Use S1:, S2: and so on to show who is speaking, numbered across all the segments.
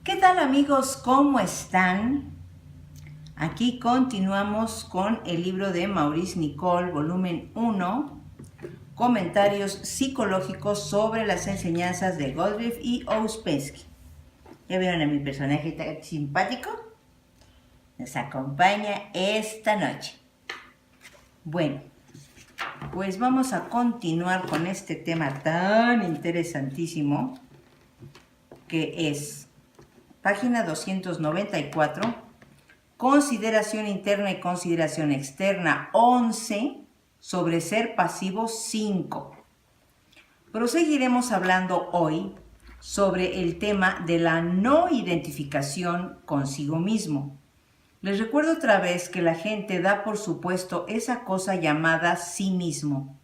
S1: ¿Qué tal amigos? ¿Cómo están? Aquí continuamos con el libro de Maurice Nicoll, volumen 1, comentarios psicológicos sobre las enseñanzas de Gottlieb y Ouspensky. ¿Ya vieron a mi personaje tan simpático? Nos acompaña esta noche. Bueno, pues vamos a continuar con este tema tan interesantísimo que es página 294, consideración interna y consideración externa 11, sobre ser pasivo 5. Proseguiremos hablando hoy sobre el tema de la no identificación consigo mismo. Les recuerdo otra vez que la gente da por supuesto esa cosa llamada sí mismo.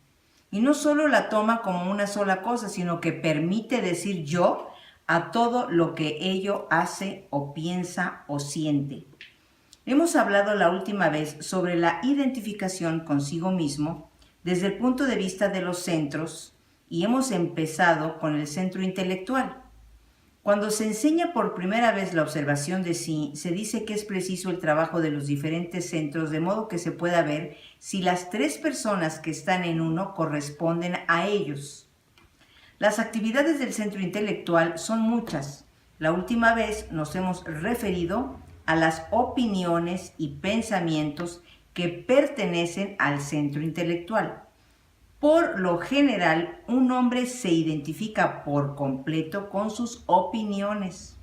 S1: Y no solo la toma como una sola cosa, sino que permite decir yo a todo lo que ello hace o piensa o siente. Hemos hablado la última vez sobre la identificación consigo mismo desde el punto de vista de los centros y hemos empezado con el centro intelectual. Cuando se enseña por primera vez la observación de sí, se dice que es preciso el trabajo de los diferentes centros de modo que se pueda ver si las tres personas que están en uno corresponden a ellos. Las actividades del centro intelectual son muchas. La última vez nos hemos referido a las opiniones y pensamientos que pertenecen al centro intelectual. Por lo general, un hombre se identifica por completo con sus opiniones,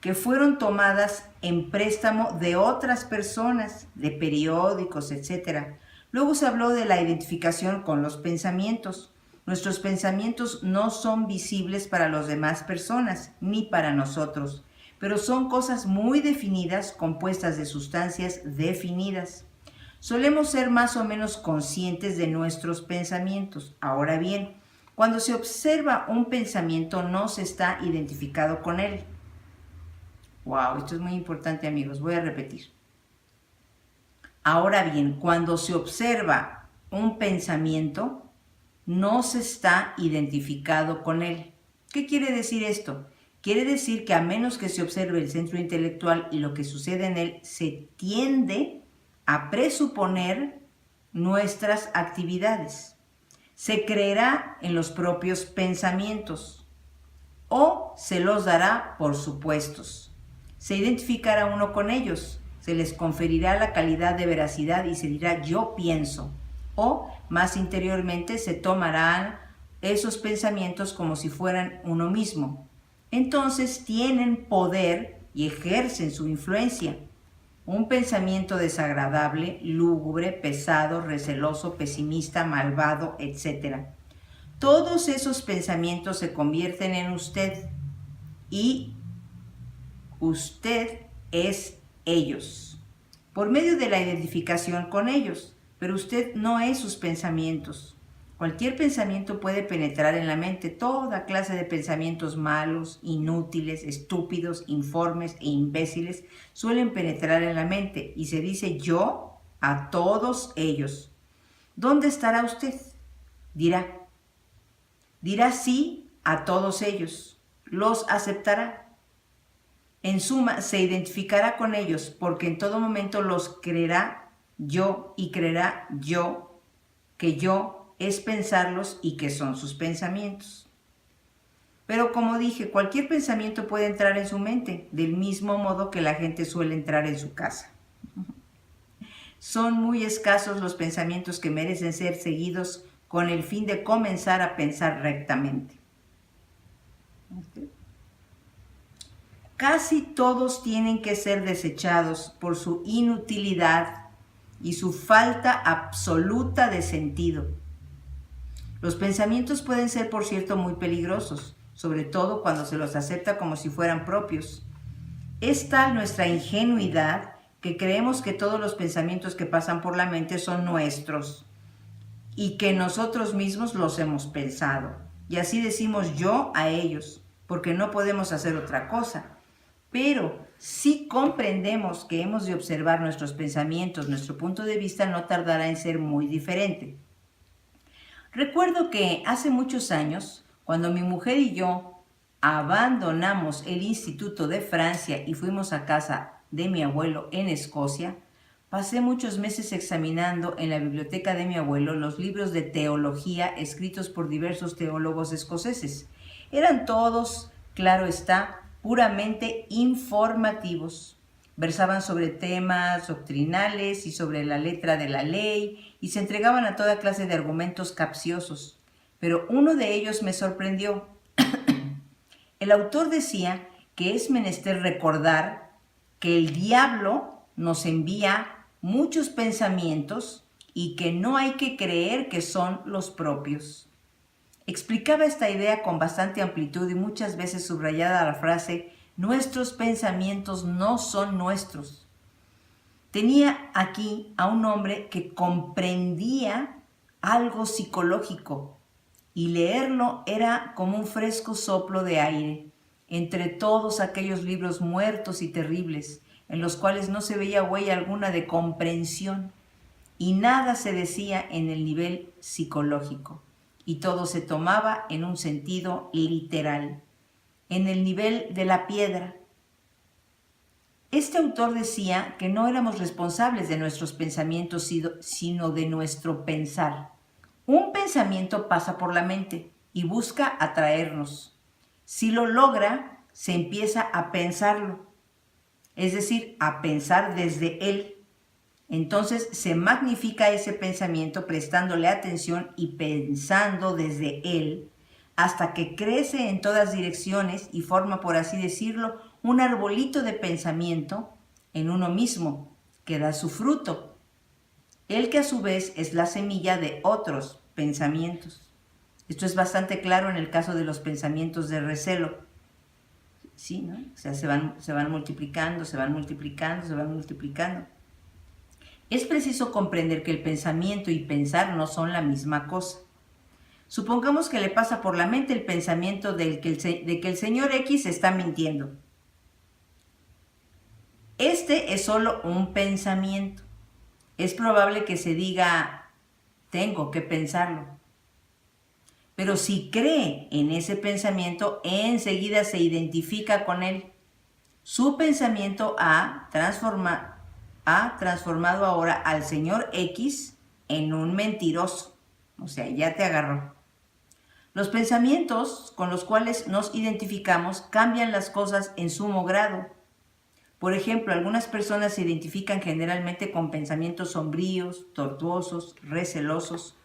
S1: que fueron tomadas en préstamo de otras personas, de periódicos, etc. Luego se habló de la identificación con los pensamientos. Nuestros pensamientos no son visibles para las demás personas, ni para nosotros, pero son cosas muy definidas, compuestas de sustancias definidas. Solemos ser más o menos conscientes de nuestros pensamientos. Ahora bien, cuando se observa un pensamiento no se está identificado con él. Wow, esto es muy importante amigos, voy a repetir. Ahora bien, cuando se observa un pensamiento, no se está identificado con él. ¿Qué quiere decir esto? Quiere decir que a menos que se observe el centro intelectual y lo que sucede en él, se tiende a presuponer nuestras actividades. Se creerá en los propios pensamientos o se los dará por supuestos. Se identificará uno con ellos, se les conferirá la calidad de veracidad y se dirá yo pienso, o más interiormente se tomarán esos pensamientos como si fueran uno mismo. Entonces tienen poder y ejercen su influencia. Un pensamiento desagradable, lúgubre, pesado, receloso, pesimista, malvado, etc. Todos esos pensamientos se convierten en usted y usted es ellos, por medio de la identificación con ellos, pero usted no es sus pensamientos. Cualquier pensamiento puede penetrar en la mente, toda clase de pensamientos malos, inútiles, estúpidos, informes e imbéciles suelen penetrar en la mente y se dice yo a todos ellos. ¿Dónde estará usted? Dirá sí a todos ellos, los aceptará. En suma, se identificará con ellos porque en todo momento los creerá yo y creerá yo que yo es pensarlos y que son sus pensamientos. Pero como dije, cualquier pensamiento puede entrar en su mente, del mismo modo que la gente suele entrar en su casa. Son muy escasos los pensamientos que merecen ser seguidos con el fin de comenzar a pensar rectamente. Casi todos tienen que ser desechados por su inutilidad y su falta absoluta de sentido. Los pensamientos pueden ser, por cierto, muy peligrosos, sobre todo cuando se los acepta como si fueran propios. Es tal nuestra ingenuidad que creemos que todos los pensamientos que pasan por la mente son nuestros y que nosotros mismos los hemos pensado. Y así decimos yo a ellos, porque no podemos hacer otra cosa. Pero si comprendemos que hemos de observar nuestros pensamientos, nuestro punto de vista no tardará en ser muy diferente. Recuerdo que hace muchos años, cuando mi mujer y yo abandonamos el Instituto de Francia y fuimos a casa de mi abuelo en Escocia, pasé muchos meses examinando en la biblioteca de mi abuelo los libros de teología escritos por diversos teólogos escoceses. Eran todos, claro está, puramente informativos. Versaban sobre temas doctrinales y sobre la letra de la ley y se entregaban a toda clase de argumentos capciosos. Pero uno de ellos me sorprendió. El autor decía que es menester recordar que el diablo nos envía muchos pensamientos y que no hay que creer que son los propios. Explicaba esta idea con bastante amplitud y muchas veces subrayada la frase «nuestros pensamientos no son nuestros». Tenía aquí a un hombre que comprendía algo psicológico y leerlo era como un fresco soplo de aire entre todos aquellos libros muertos y terribles en los cuales no se veía huella alguna de comprensión y nada se decía en el nivel psicológico y todo se tomaba en un sentido literal, en el nivel de la piedra. Este autor decía que no éramos responsables de nuestros pensamientos, sino de nuestro pensar. Un pensamiento pasa por la mente y busca atraernos. Si lo logra, se empieza a pensarlo, es decir, a pensar desde él. Entonces se magnifica ese pensamiento prestándole atención y pensando desde él hasta que crece en todas direcciones y forma, por así decirlo, un arbolito de pensamiento en uno mismo que da su fruto, el que a su vez es la semilla de otros pensamientos. Esto es bastante claro en el caso de los pensamientos de recelo. Sí, ¿no? O sea, se van multiplicando, se van multiplicando, se van multiplicando. Es preciso comprender que el pensamiento y pensar no son la misma cosa. Supongamos que le pasa por la mente el pensamiento de que el señor X está mintiendo. Este es solo un pensamiento. Es probable que se diga, tengo que pensarlo. Pero si cree en ese pensamiento, enseguida se identifica con él. Su pensamiento ha transformado ahora al señor X en un mentiroso. O sea, ya te agarró. Los pensamientos con los cuales nos identificamos cambian las cosas en sumo grado. Por ejemplo, algunas personas se identifican generalmente con pensamientos sombríos, tortuosos, recelosos.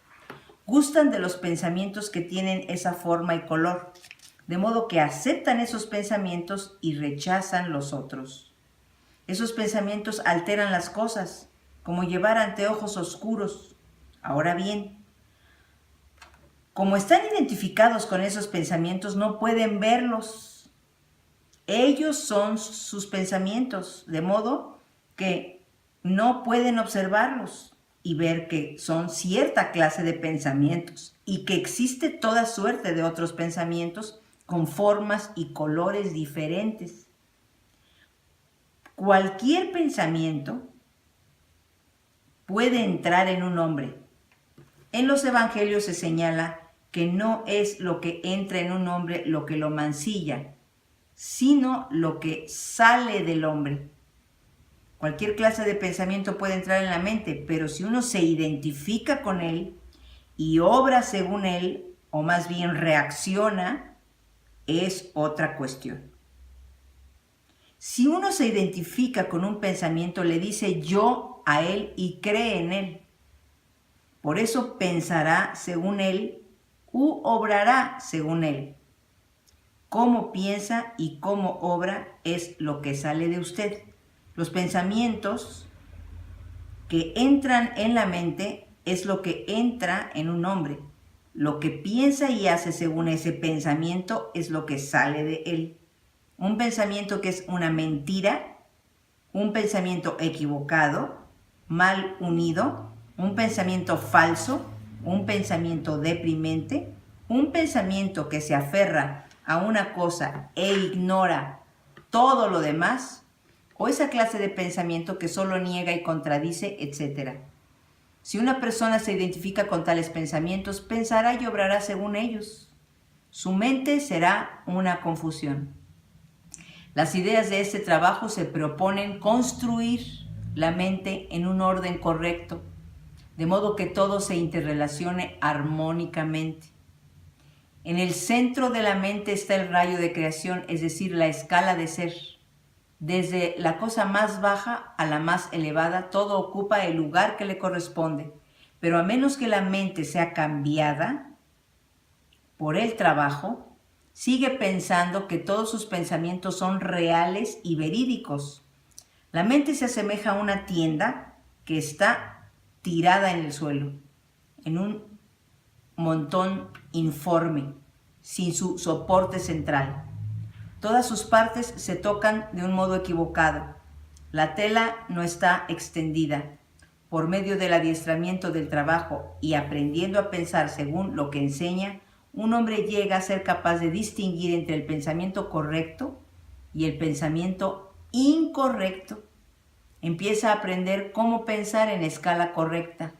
S1: Gustan de los pensamientos que tienen esa forma y color, de modo que aceptan esos pensamientos y rechazan los otros. Esos pensamientos alteran las cosas, como llevar anteojos oscuros. Ahora bien, como están identificados con esos pensamientos, no pueden verlos. Ellos son sus pensamientos, de modo que no pueden observarlos y ver que son cierta clase de pensamientos y que existe toda suerte de otros pensamientos con formas y colores diferentes. Cualquier pensamiento puede entrar en un hombre. En los evangelios se señala que no es lo que entra en un hombre lo que lo mancilla, sino lo que sale del hombre. Cualquier clase de pensamiento puede entrar en la mente, pero si uno se identifica con él y obra según él, o más bien reacciona, es otra cuestión. Si uno se identifica con un pensamiento, le dice yo a él y cree en él. Por eso pensará según él u obrará según él. Cómo piensa y cómo obra es lo que sale de usted. Los pensamientos que entran en la mente es lo que entra en un hombre. Lo que piensa y hace según ese pensamiento es lo que sale de él. Un pensamiento que es una mentira, un pensamiento equivocado, mal unido, un pensamiento falso, un pensamiento deprimente, un pensamiento que se aferra a una cosa e ignora todo lo demás, o esa clase de pensamiento que solo niega y contradice, etc. Si una persona se identifica con tales pensamientos, pensará y obrará según ellos. Su mente será una confusión. Las ideas de este trabajo se proponen construir la mente en un orden correcto, de modo que todo se interrelacione armónicamente. En el centro de la mente está el rayo de creación, es decir, la escala de ser. Desde la cosa más baja a la más elevada, todo ocupa el lugar que le corresponde, pero a menos que la mente sea cambiada por el trabajo, sigue pensando que todos sus pensamientos son reales y verídicos. La mente se asemeja a una tienda que está tirada en el suelo, en un montón informe, sin su soporte central. Todas sus partes se tocan de un modo equivocado. La tela no está extendida. Por medio del adiestramiento del trabajo y aprendiendo a pensar según lo que enseña, un hombre llega a ser capaz de distinguir entre el pensamiento correcto y el pensamiento incorrecto. Empieza a aprender cómo pensar en escala correcta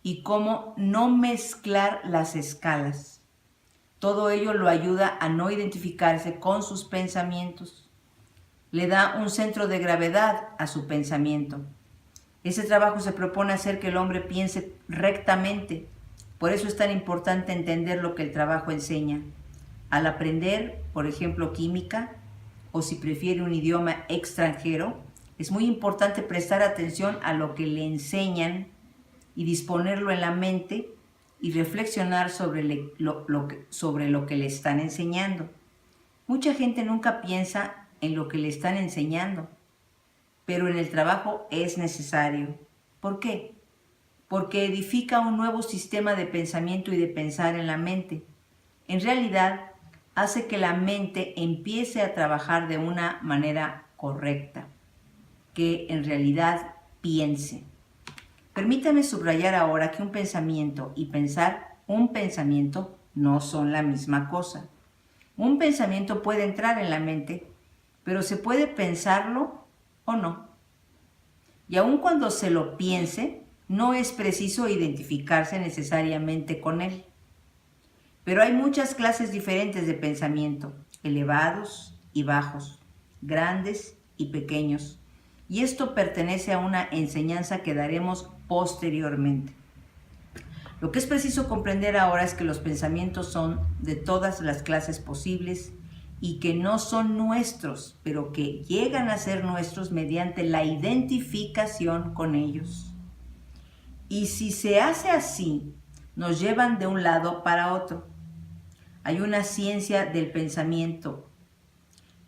S1: y cómo no mezclar las escalas. Todo ello lo ayuda a no identificarse con sus pensamientos. Le da un centro de gravedad a su pensamiento. Ese trabajo se propone hacer que el hombre piense rectamente. Por eso es tan importante entender lo que el trabajo enseña. Al aprender, por ejemplo, química, o si prefiere un idioma extranjero, es muy importante prestar atención a lo que le enseñan y disponerlo en la mente y reflexionar sobre lo que le están enseñando. Mucha gente nunca piensa en lo que le están enseñando, pero en el trabajo es necesario. ¿Por qué? Porque edifica un nuevo sistema de pensamiento y de pensar en la mente. En realidad, hace que la mente empiece a trabajar de una manera correcta, que en realidad piense. Permítame subrayar ahora que un pensamiento y pensar un pensamiento no son la misma cosa. Un pensamiento puede entrar en la mente, pero se puede pensarlo o no. Y aun cuando se lo piense, no es preciso identificarse necesariamente con él. Pero hay muchas clases diferentes de pensamiento, elevados y bajos, grandes y pequeños. Y esto pertenece a una enseñanza que daremos posteriormente. Lo que es preciso comprender ahora es que los pensamientos son de todas las clases posibles y que no son nuestros, pero que llegan a ser nuestros mediante la identificación con ellos. Y si se hace así, nos llevan de un lado para otro. Hay una ciencia del pensamiento.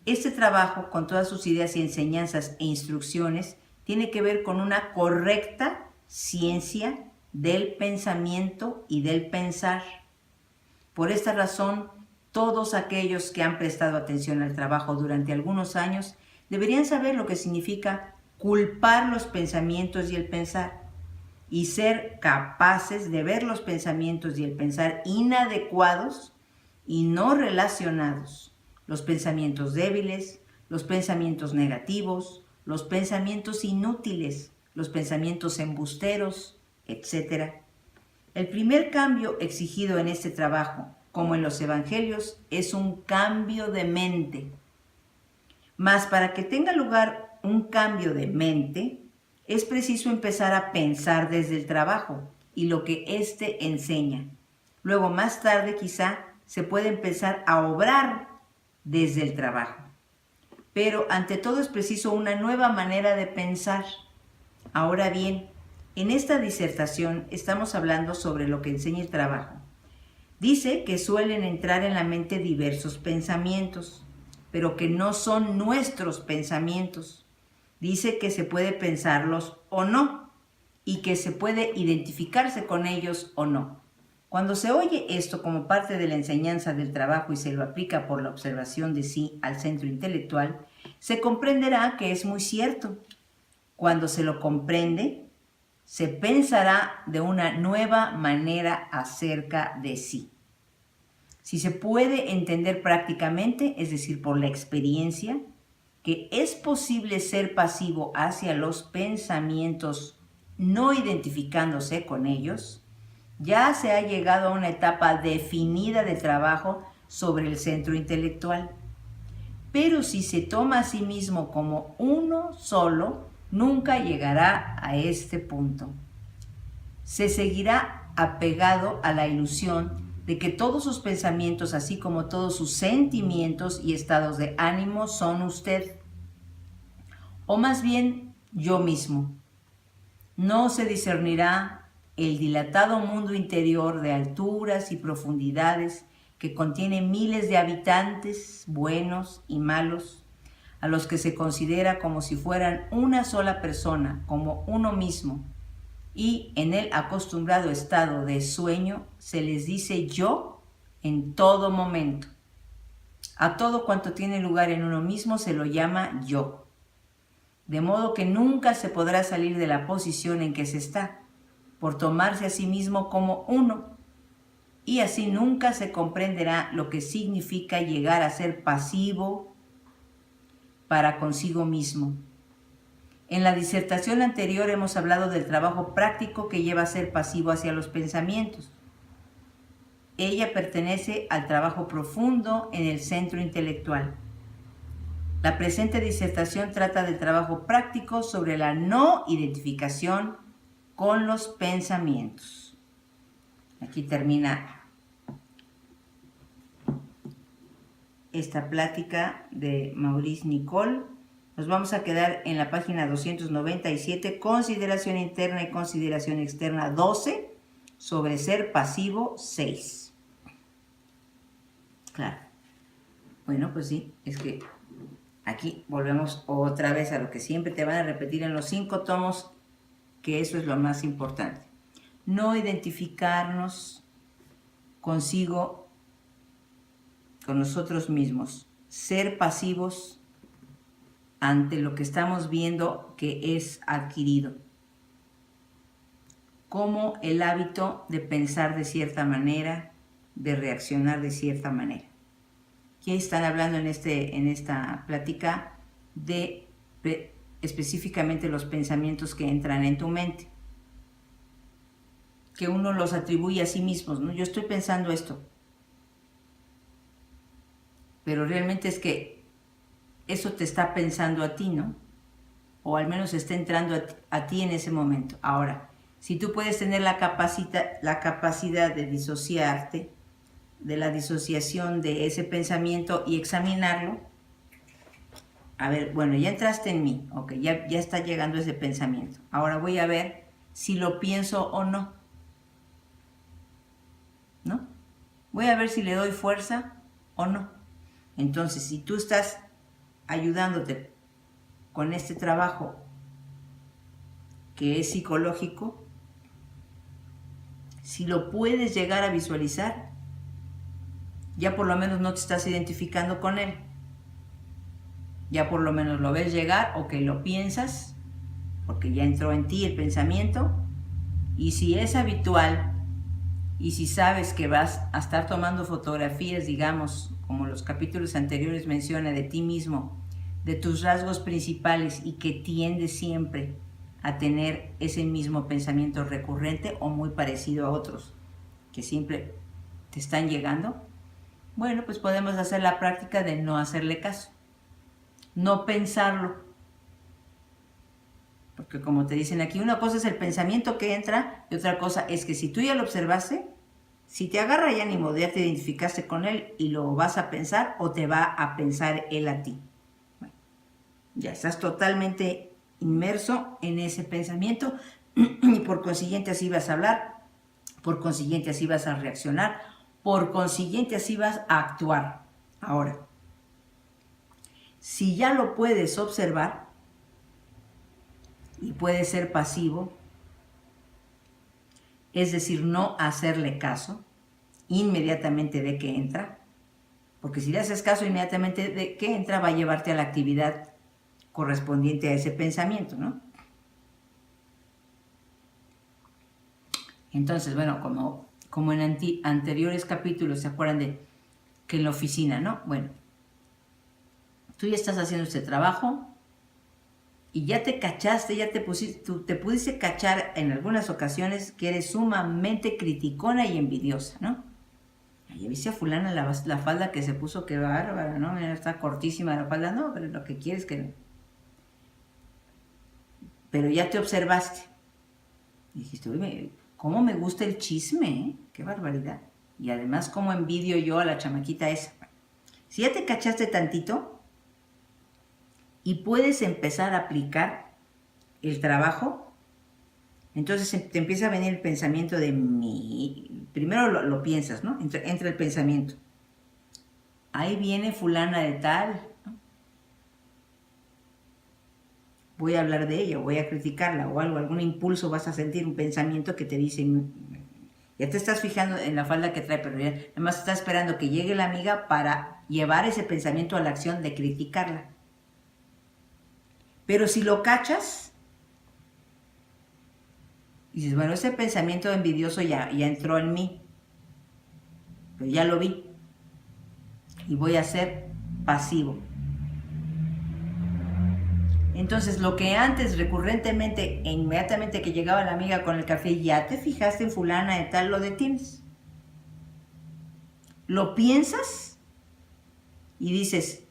S1: Este trabajo, con todas sus ideas y enseñanzas e instrucciones, tiene que ver con una correcta ciencia del pensamiento y del pensar. Por esta razón, todos aquellos que han prestado atención al trabajo durante algunos años deberían saber lo que significa culpar los pensamientos y el pensar, y ser capaces de ver los pensamientos y el pensar inadecuados y no relacionados, los pensamientos débiles, los pensamientos negativos, los pensamientos inútiles, los pensamientos embusteros, etc. El primer cambio exigido en este trabajo, como en los evangelios, es un cambio de mente. Mas para que tenga lugar un cambio de mente, es preciso empezar a pensar desde el trabajo y lo que éste enseña. Luego, más tarde, quizá, se puede empezar a obrar desde el trabajo. Pero ante todo es preciso una nueva manera de pensar. Ahora bien, en esta disertación estamos hablando sobre lo que enseña el trabajo. Dice que suelen entrar en la mente diversos pensamientos, pero que no son nuestros pensamientos. Dice que se puede pensarlos o no, y que se puede identificarse con ellos o no. Cuando se oye esto como parte de la enseñanza del trabajo y se lo aplica por la observación de sí al centro intelectual, se comprenderá que es muy cierto. Cuando se lo comprende, se pensará de una nueva manera acerca de sí. Si se puede entender prácticamente, es decir, por la experiencia, que es posible ser pasivo hacia los pensamientos no identificándose con ellos, Ya se ha llegado a una etapa definida de trabajo sobre el centro intelectual. Pero si se toma a sí mismo como uno solo, nunca llegará a este punto. Se seguirá apegado a la ilusión de que todos sus pensamientos, así como todos sus sentimientos y estados de ánimo, son usted, o más bien yo mismo. No se discernirá el dilatado mundo interior de alturas y profundidades que contiene miles de habitantes buenos y malos, a los que se considera como si fueran una sola persona, como uno mismo, y en el acostumbrado estado de sueño se les dice yo en todo momento. A todo cuanto tiene lugar en uno mismo se lo llama yo, de modo que nunca se podrá salir de la posición en que se está, por tomarse a sí mismo como uno, y así nunca se comprenderá lo que significa llegar a ser pasivo para consigo mismo. En la disertación anterior hemos hablado del trabajo práctico que lleva a ser pasivo hacia los pensamientos. Ella pertenece al trabajo profundo en el centro intelectual. La presente disertación trata del trabajo práctico sobre la no identificación con los pensamientos. Aquí termina esta plática de Maurice Nicoll. Nos vamos a quedar en la página 297, consideración interna y consideración externa 12, sobre ser pasivo 6. Claro. Bueno, pues sí, es que aquí volvemos otra vez a lo que siempre te van a repetir en los 5 tomos, que eso es lo más importante. No identificarnos consigo, con nosotros mismos. Ser pasivos ante lo que estamos viendo que es adquirido, como el hábito de pensar de cierta manera, de reaccionar de cierta manera. Aquí están hablando en esta plática de específicamente los pensamientos que entran en tu mente, que uno los atribuye a sí mismos, ¿no? Yo estoy pensando esto, pero realmente es que eso te está pensando a ti, ¿no? O al menos está entrando a ti en ese momento. Ahora, si tú puedes tener la capacidad de disociarte, de la disociación de ese pensamiento y examinarlo, a ver, bueno, ya entraste en mí, ok, ya está llegando ese pensamiento. Ahora voy a ver si lo pienso o no, ¿no? Voy a ver si le doy fuerza o no. Entonces, si tú estás ayudándote con este trabajo que es psicológico, si lo puedes llegar a visualizar, ya por lo menos no te estás identificando con él. Ya por lo menos lo ves llegar o que lo piensas, porque ya entró en ti el pensamiento. Y si es habitual, y si sabes que vas a estar tomando fotografías, digamos, como los capítulos anteriores menciona, de ti mismo, de tus rasgos principales, y que tiendes siempre a tener ese mismo pensamiento recurrente o muy parecido a otros que siempre te están llegando, bueno, pues podemos hacer la práctica de no hacerle caso, no pensarlo. Porque como te dicen aquí, una cosa es el pensamiento que entra y otra cosa es que si tú ya lo observaste, si te agarra ya ni modo, ya te identificaste con él y lo vas a pensar o te va a pensar él a ti. Bueno, ya estás totalmente inmerso en ese pensamiento y por consiguiente así vas a hablar, por consiguiente así vas a reaccionar, por consiguiente así vas a actuar. Ahora, si ya lo puedes observar y puedes ser pasivo, es decir, no hacerle caso inmediatamente de que entra, porque si le haces caso inmediatamente de que entra, va a llevarte a la actividad correspondiente a ese pensamiento, ¿no? Entonces, bueno, como en anteriores capítulos, ¿se acuerdan de que en la oficina, ¿no? Bueno, tú ya estás haciendo este trabajo y ya te cachaste, ya te pudiste cachar en algunas ocasiones que eres sumamente criticona y envidiosa, ¿no? Ya viste a fulana la falda que se puso, qué bárbara, ¿no? Mira, está cortísima la falda, no, pero lo que quieres que... Pero ya te observaste. Y dijiste, oye, ¿cómo me gusta el chisme? ¿Eh? Qué barbaridad. Y además, ¿cómo envidio yo a la chamaquita esa? Si ya te cachaste tantito y puedes empezar a aplicar el trabajo, entonces te empieza a venir el pensamiento de mí. Primero lo piensas, ¿no? Entra el pensamiento. Ahí viene fulana de tal, ¿no? Voy a hablar de ella, voy a criticarla o algo, algún impulso vas a sentir, un pensamiento que te dice, ya te estás fijando en la falda que trae, pero ya además estás esperando que llegue la amiga para llevar ese pensamiento a la acción de criticarla. Pero si lo cachas, dices, bueno, ese pensamiento envidioso ya entró en mí, pero ya lo vi y voy a ser pasivo. Entonces, lo que antes recurrentemente e inmediatamente que llegaba la amiga con el café, ya te fijaste en fulana de tal, lo detienes. Lo piensas y dices,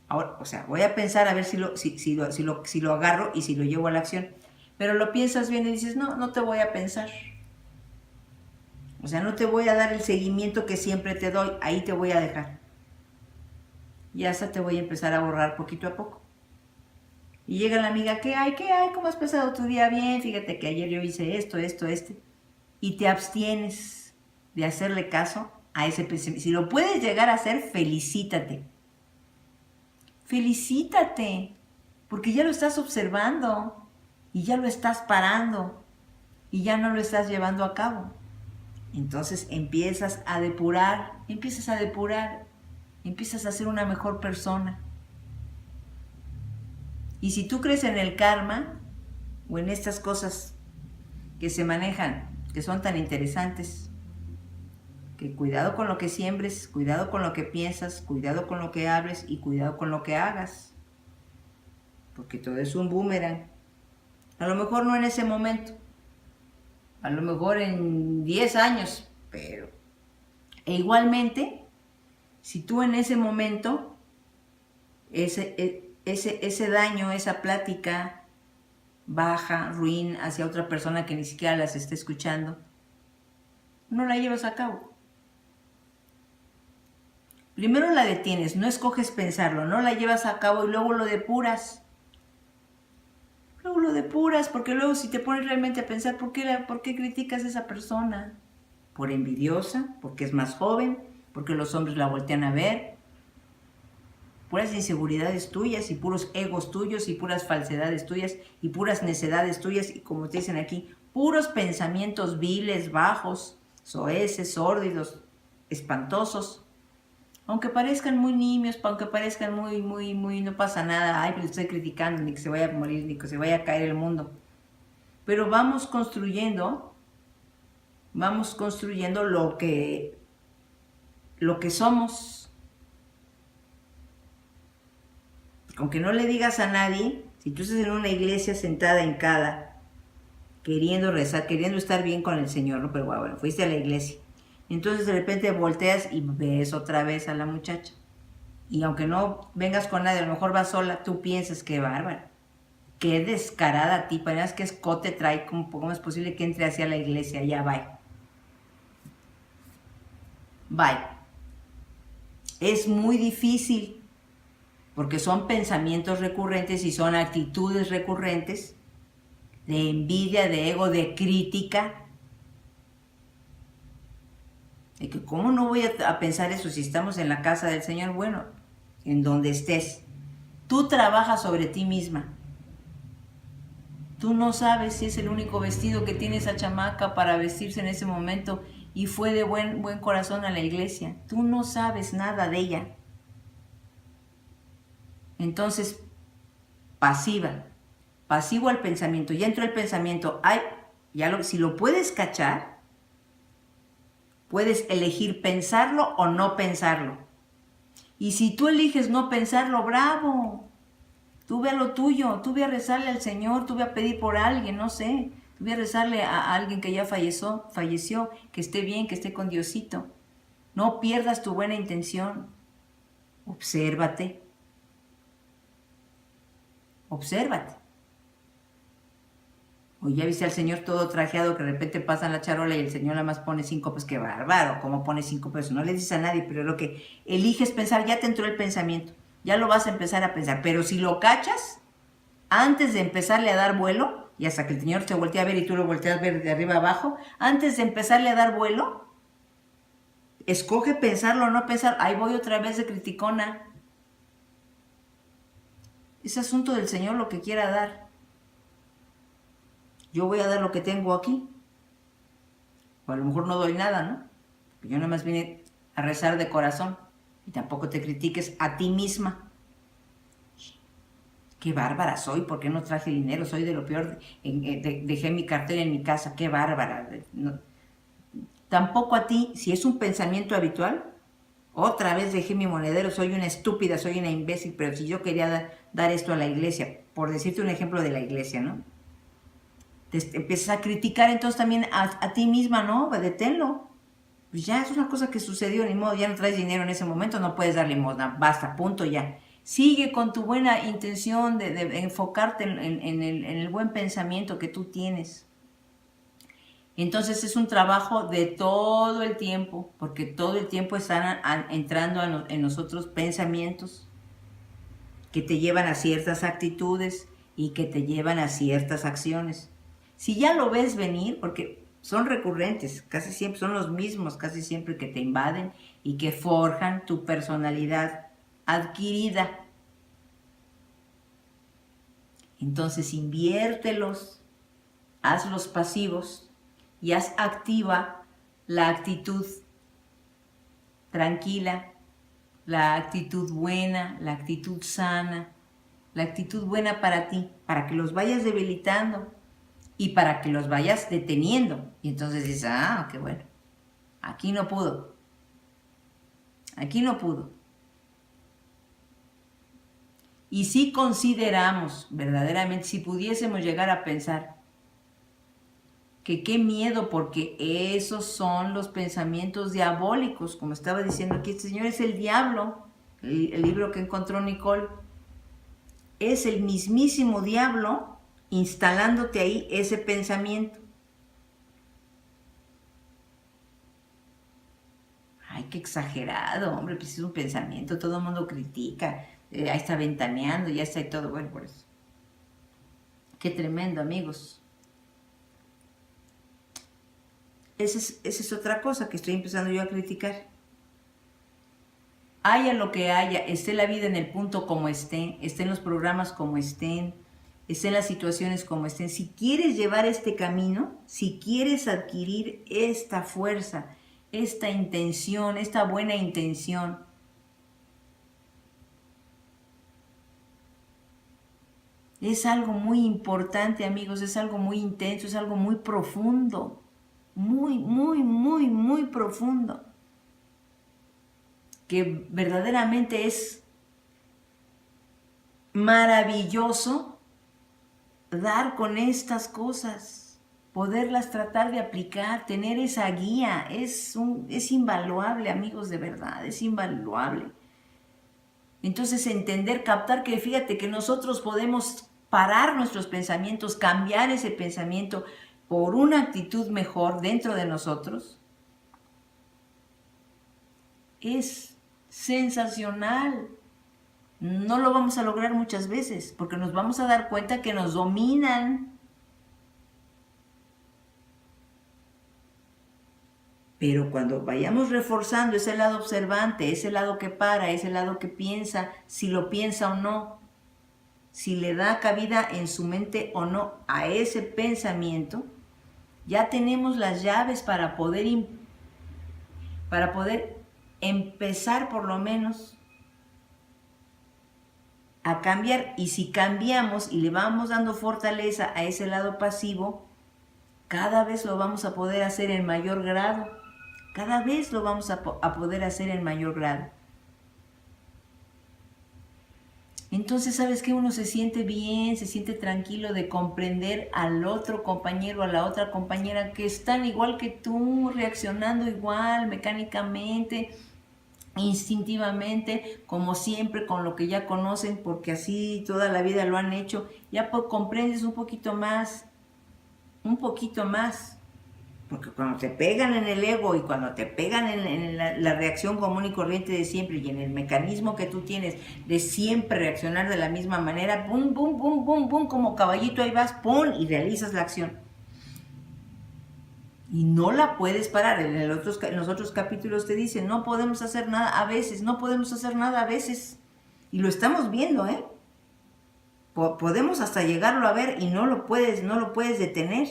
S1: ahora, o sea, voy a pensar a ver si lo agarro y si lo llevo a la acción. Pero lo piensas bien y dices, no te voy a pensar. O sea, no te voy a dar el seguimiento que siempre te doy, ahí te voy a dejar. Y hasta te voy a empezar a borrar poquito a poco. Y llega la amiga, ¿qué hay? ¿Cómo has pasado tu día? Bien, fíjate que ayer yo hice esto. Y te abstienes de hacerle caso a ese pensamiento. Si lo puedes llegar a hacer, felicítate. Felicítate, porque ya lo estás observando y ya lo estás parando y ya no lo estás llevando a cabo. Entonces empiezas a depurar, empiezas a ser una mejor persona. Y si tú crees en el karma o en estas cosas que se manejan, que son tan interesantes, que cuidado con lo que siembres, cuidado con lo que piensas, cuidado con lo que hables y cuidado con lo que hagas, porque todo es un boomerang. A lo mejor no en ese momento, a lo mejor en 10 años, pero... E igualmente, si tú en ese momento, ese daño, esa plática baja, ruin hacia otra persona que ni siquiera las está escuchando, no la llevas a cabo. Primero la detienes, no escoges pensarlo, no la llevas a cabo y luego lo depuras. Luego lo depuras, porque luego si te pones realmente a pensar, ¿por qué criticas a esa persona? ¿Por envidiosa? ¿Porque es más joven? ¿Porque los hombres la voltean a ver? Puras inseguridades tuyas y puros egos tuyos y puras falsedades tuyas y puras necedades tuyas y como te dicen aquí, puros pensamientos viles, bajos, soeces, sórdidos, espantosos. Aunque parezcan muy nimios, aunque parezcan muy, no pasa nada, ay, pero estoy criticando, ni que se vaya a morir, ni que se vaya a caer el mundo. Pero vamos construyendo lo que somos. Aunque no le digas a nadie, si tú estás en una iglesia sentada en cada, queriendo rezar, queriendo estar bien con el Señor, ¿no? Pero bueno, fuiste a la iglesia. Entonces de repente volteas y ves otra vez a la muchacha. Y aunque no vengas con nadie, a lo mejor vas sola, tú piensas, qué bárbara, qué descarada tipa, ¿verdad? Que escote trae, ¿cómo es posible que entre hacia la iglesia? Ya, bye. Bye. Es muy difícil, porque son pensamientos recurrentes y son actitudes recurrentes de envidia, de ego, de crítica. De que cómo no voy a pensar eso si estamos en la casa del Señor. Bueno, en donde estés, tú trabajas sobre ti misma. Tú no sabes si es el único vestido que tiene esa chamaca para vestirse en ese momento y fue de buen corazón a la iglesia. Tú no sabes nada de ella. Entonces, pasivo al pensamiento. Ya entró el pensamiento. Ay, si lo puedes cachar, puedes elegir pensarlo o no pensarlo. Y si tú eliges no pensarlo, bravo. Tú ve a lo tuyo, tú ve a rezarle al Señor, tú ve a pedir por alguien, no sé. Tú ve a rezarle a alguien que ya falleció, que esté bien, que esté con Diosito. No pierdas tu buena intención. Obsérvate. Obsérvate. O ya viste al Señor todo trajeado que de repente pasa la charola y el Señor nada más pone 5 pesos. Qué bárbaro, ¿cómo pone 5 pesos? No le dices a nadie, pero lo que eliges pensar, ya te entró el pensamiento. Ya lo vas a empezar a pensar. Pero si lo cachas, antes de empezarle a dar vuelo, y hasta que el Señor te voltea a ver y tú lo volteas a ver de arriba abajo, antes de empezarle a dar vuelo, escoge pensarlo o no pensar. Ahí voy otra vez de criticona. Es asunto del Señor lo que quiera dar. Yo voy a dar lo que tengo aquí. O a lo mejor no doy nada, ¿no? Yo nada más vine a rezar de corazón. Y tampoco te critiques a ti misma. Qué bárbara soy, ¿por qué no traje dinero? Soy de lo peor. Dejé mi cartera en mi casa, qué bárbara. No. Tampoco a ti, si es un pensamiento habitual, otra vez dejé mi monedero, soy una estúpida, soy una imbécil, pero si yo quería dar esto a la iglesia, por decirte un ejemplo de la iglesia, ¿no? Te empiezas a criticar entonces también a ti misma, ¿no? Deténlo. Pues ya es una cosa que sucedió, ni modo, ya no traes dinero en ese momento, no puedes dar limosna, basta, punto, ya. Sigue con tu buena intención de enfocarte en el buen pensamiento que tú tienes. Entonces es un trabajo de todo el tiempo, porque todo el tiempo están entrando en nosotros pensamientos que te llevan a ciertas actitudes y que te llevan a ciertas acciones. Si ya lo ves venir, porque son recurrentes, casi siempre son los mismos, casi siempre que te invaden y que forjan tu personalidad adquirida. Entonces inviértelos, hazlos pasivos y haz activa la actitud tranquila, la actitud buena, la actitud sana, la actitud buena para ti, para que los vayas debilitando y para que los vayas deteniendo. Y entonces dices, ah, qué bueno, aquí no pudo, aquí no pudo. Y si consideramos, verdaderamente, si pudiésemos llegar a pensar que qué miedo, porque esos son los pensamientos diabólicos, como estaba diciendo aquí, este señor es el diablo, el libro que encontró Nicole, es el mismísimo diablo instalándote ahí ese pensamiento. Ay, qué exagerado, hombre, pues es un pensamiento, todo el mundo critica, ahí está ventaneando, ya está y todo, bueno, por eso. Qué tremendo, amigos. Esa es otra cosa que estoy empezando yo a criticar. Haya lo que haya, esté la vida en el punto como esté en los programas como estén en las situaciones como estén. Si quieres llevar este camino, si quieres adquirir esta fuerza, esta intención, esta buena intención, es algo muy importante, amigos, es algo muy intenso, es algo muy profundo, muy, muy, muy, muy profundo, que verdaderamente es maravilloso dar con estas cosas, poderlas tratar de aplicar, tener esa guía, es invaluable, amigos, de verdad, es invaluable. Entonces entender, captar que fíjate que nosotros podemos parar nuestros pensamientos, cambiar ese pensamiento por una actitud mejor dentro de nosotros, es sensacional. No lo vamos a lograr muchas veces porque nos vamos a dar cuenta que nos dominan. Pero cuando vayamos reforzando ese lado observante, ese lado que para, ese lado que piensa, si lo piensa o no, si le da cabida en su mente o no a ese pensamiento, ya tenemos las llaves para poder empezar por lo menos a cambiar. Y si cambiamos y le vamos dando fortaleza a ese lado pasivo, cada vez lo vamos a poder hacer en mayor grado. Cada vez lo vamos a poder hacer en mayor grado. entonces, ¿sabes qué? Uno se siente bien, se siente tranquilo de comprender al otro compañero, a la otra compañera que están igual que tú, reaccionando igual, mecánicamente, instintivamente, como siempre, con lo que ya conocen, porque así toda la vida lo han hecho. Ya comprendes un poquito más, porque cuando te pegan en el ego y cuando te pegan en la reacción común y corriente de siempre y en el mecanismo que tú tienes de siempre reaccionar de la misma manera, pum, pum, pum, pum, pum, como caballito ahí vas, pum, y realizas la acción. Y no la puedes parar. En los otros capítulos te dicen, no podemos hacer nada a veces, no podemos hacer nada a veces. Y lo estamos viendo, ¿eh? Podemos hasta llegarlo a ver y no lo puedes detener.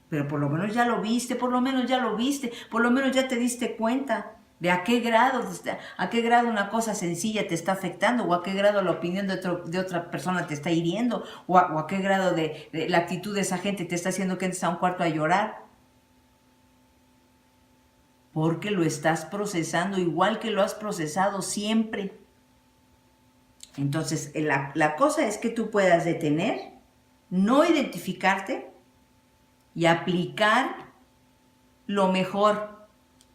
S1: Pero por lo menos ya lo viste, por lo menos ya te diste cuenta de a qué grado una cosa sencilla te está afectando, o a qué grado la opinión de otra persona te está hiriendo, o a qué grado de la actitud de esa gente te está haciendo que entres a un cuarto a llorar. Porque lo estás procesando igual que lo has procesado siempre. Entonces, la cosa es que tú puedas detener, no identificarte, y aplicar lo mejor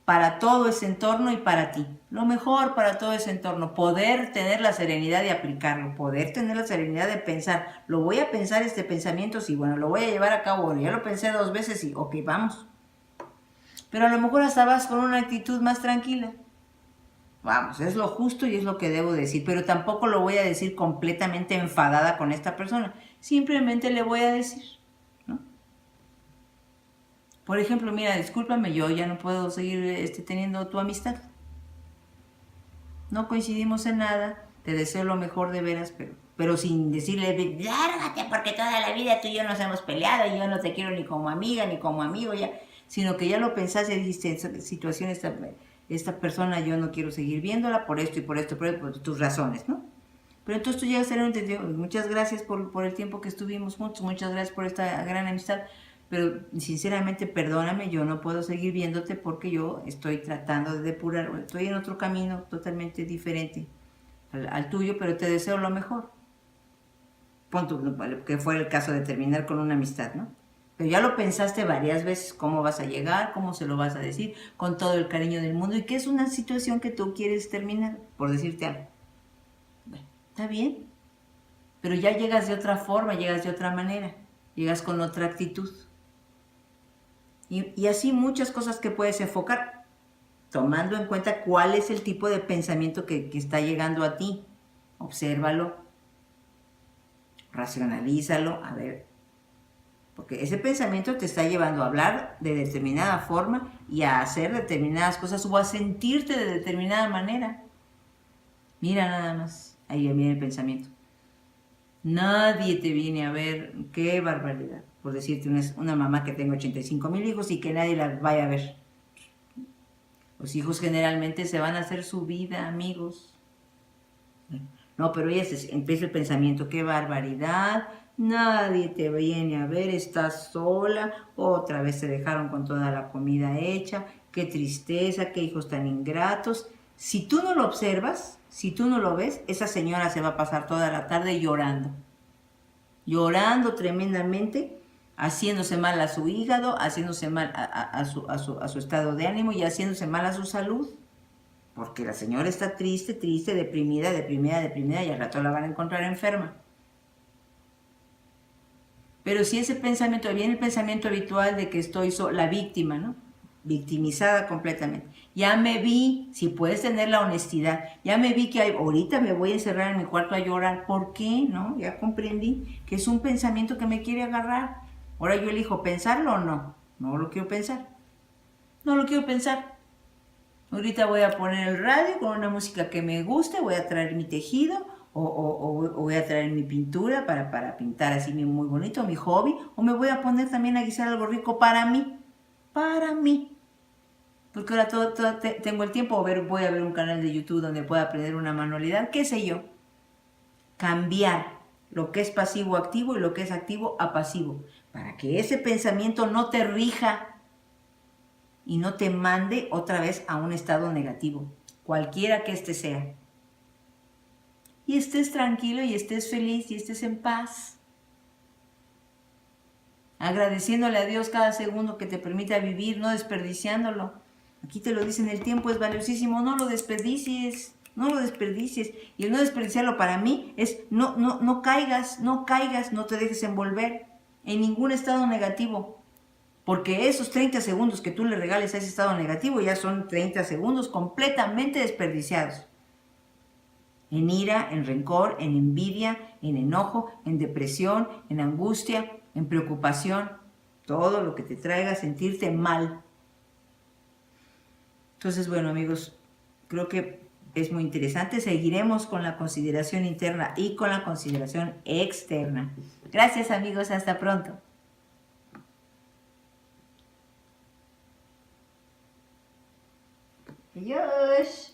S1: para todo ese entorno y para ti. Lo mejor para todo ese entorno. Poder tener la serenidad de aplicarlo. Poder tener la serenidad de pensar. Lo voy a pensar este pensamiento, sí, bueno, lo voy a llevar a cabo. Bueno, ya lo pensé 2 veces y ok, vamos. Pero a lo mejor hasta vas con una actitud más tranquila. Vamos, es lo justo y es lo que debo decir. Pero tampoco lo voy a decir completamente enfadada con esta persona. Simplemente le voy a decir. Por ejemplo, mira, discúlpame, yo ya no puedo seguir teniendo tu amistad. No coincidimos en nada, te deseo lo mejor de veras, pero sin decirle, lárgate, porque toda la vida tú y yo nos hemos peleado y yo no te quiero ni como amiga ni como amigo ya, sino que ya lo pensaste y dijiste, en esta situación, esta persona yo no quiero seguir viéndola por esto y por esto, por tus razones, ¿no? Pero entonces tú llegas a tener un entendido, muchas gracias por el tiempo que estuvimos juntos, muchas gracias por esta gran amistad. Pero sinceramente, perdóname, yo no puedo seguir viéndote porque yo estoy tratando de depurar, estoy en otro camino totalmente diferente al tuyo, pero te deseo lo mejor. Punto, que fuera el caso de terminar con una amistad, ¿no? Pero ya lo pensaste varias veces, cómo vas a llegar, cómo se lo vas a decir, con todo el cariño del mundo, y que es una situación que tú quieres terminar, por decirte algo. Bueno, está bien, pero ya llegas de otra forma, llegas de otra manera, llegas con otra actitud. Y así muchas cosas que puedes enfocar, tomando en cuenta cuál es el tipo de pensamiento que está llegando a ti. Obsérvalo, racionalízalo, a ver. Porque ese pensamiento te está llevando a hablar de determinada forma y a hacer determinadas cosas o a sentirte de determinada manera. Mira nada más, ahí viene el pensamiento. Nadie te viene a ver, qué barbaridad. Por decirte, una mamá que tenga 85,000 hijos y que nadie la vaya a ver. Los hijos generalmente se van a hacer su vida, amigos. No, pero ella empieza el pensamiento, qué barbaridad, nadie te viene a ver, estás sola, otra vez te dejaron con toda la comida hecha, qué tristeza, qué hijos tan ingratos. Si tú no lo observas, si tú no lo ves, esa señora se va a pasar toda la tarde llorando. Llorando tremendamente, haciéndose mal a su hígado, haciéndose mal a su estado de ánimo y haciéndose mal a su salud. Porque la señora está triste, deprimida y al rato la van a encontrar enferma. Pero si ese pensamiento, viene el pensamiento habitual de que estoy la víctima, ¿no? Victimizada completamente. Ya me vi, si puedes tener la honestidad, ya me vi que ahorita me voy a encerrar en mi cuarto a llorar. ¿Por qué? ¿No? Ya comprendí que es un pensamiento que me quiere agarrar. Ahora yo elijo pensarlo o no. No lo quiero pensar. No lo quiero pensar. Ahorita voy a poner el radio con una música que me guste, voy a traer mi tejido o voy a traer mi pintura para pintar así muy bonito, mi hobby, o me voy a poner también a guisar algo rico para mí. Para mí. Porque ahora tengo el tiempo, voy a ver un canal de YouTube donde pueda aprender una manualidad, qué sé yo. Cambiar lo que es pasivo a activo y lo que es activo a pasivo, para que ese pensamiento no te rija y no te mande otra vez a un estado negativo, cualquiera que este sea. y estés tranquilo y estés feliz y estés en paz. Agradeciéndole a Dios cada segundo que te permita vivir, no desperdiciándolo. Aquí te lo dicen, el tiempo es valiosísimo, no lo desperdicies, no lo desperdicies. Y el no desperdiciarlo para mí es no caigas, no te dejes envolver en ningún estado negativo. Porque esos 30 segundos que tú le regales a ese estado negativo ya son 30 segundos completamente desperdiciados. En ira, en rencor, en envidia, en enojo, en depresión, en angustia, en preocupación, todo lo que te traiga a sentirte mal. Entonces, bueno, amigos, creo que es muy interesante. Seguiremos con la consideración interna y con la consideración externa. Gracias, amigos. Hasta pronto. Adiós.